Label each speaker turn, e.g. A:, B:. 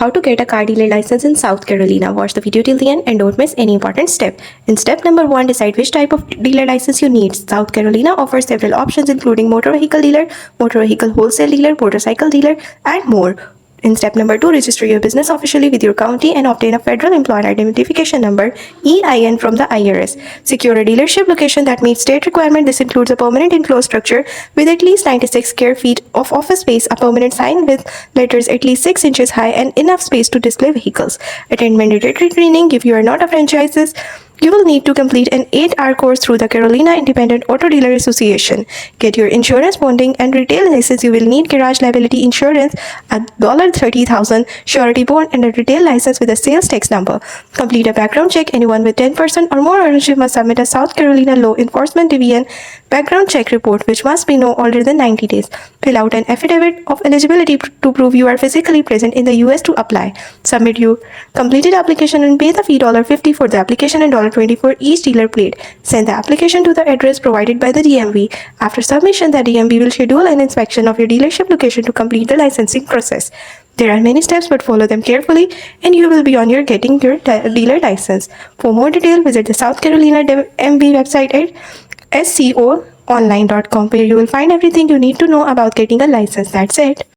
A: How to get a car dealer license in South Carolina. Watch the video till the end and don't miss any important step. In step number 1, decide which type of dealer license you need. South Carolina offers several options including motor vehicle dealer, motor vehicle wholesale dealer, motorcycle dealer, and more. In step number 2, register your business officially with your county and obtain a federal employer identification number (EIN) from the IRS. Secure a dealership location that meets state requirement. This includes a permanent enclosed structure with at least 96 square feet of office space, a permanent sign with letters at least 6 inches high, and enough space to display vehicles. Attend mandatory training. If you are not a franchise, you will need to complete an 8-hour course through the Carolina Independent Auto Dealer Association. Get your insurance, bonding, and retail license. You will need garage liability insurance, a $30,000 surety bond, and a retail license with a sales tax number. Complete a background check. Anyone with 10% or more ownership must submit a South Carolina Law Enforcement Division background check report, which must be no older than 90 days. Fill out an affidavit of eligibility to prove you are physically present in the U.S. to apply. Submit your completed application and pay the fee $50 for the application and $20 for each dealer plate. Send the application to the address provided by the DMV. After submission, the DMV will schedule an inspection of your dealership location to complete the licensing process. There are many steps, but follow them carefully and you will be on your getting your dealer license. For more detail, visit the South Carolina MV website at scoonline.com, where you will find everything you need to know about getting a license. That's it.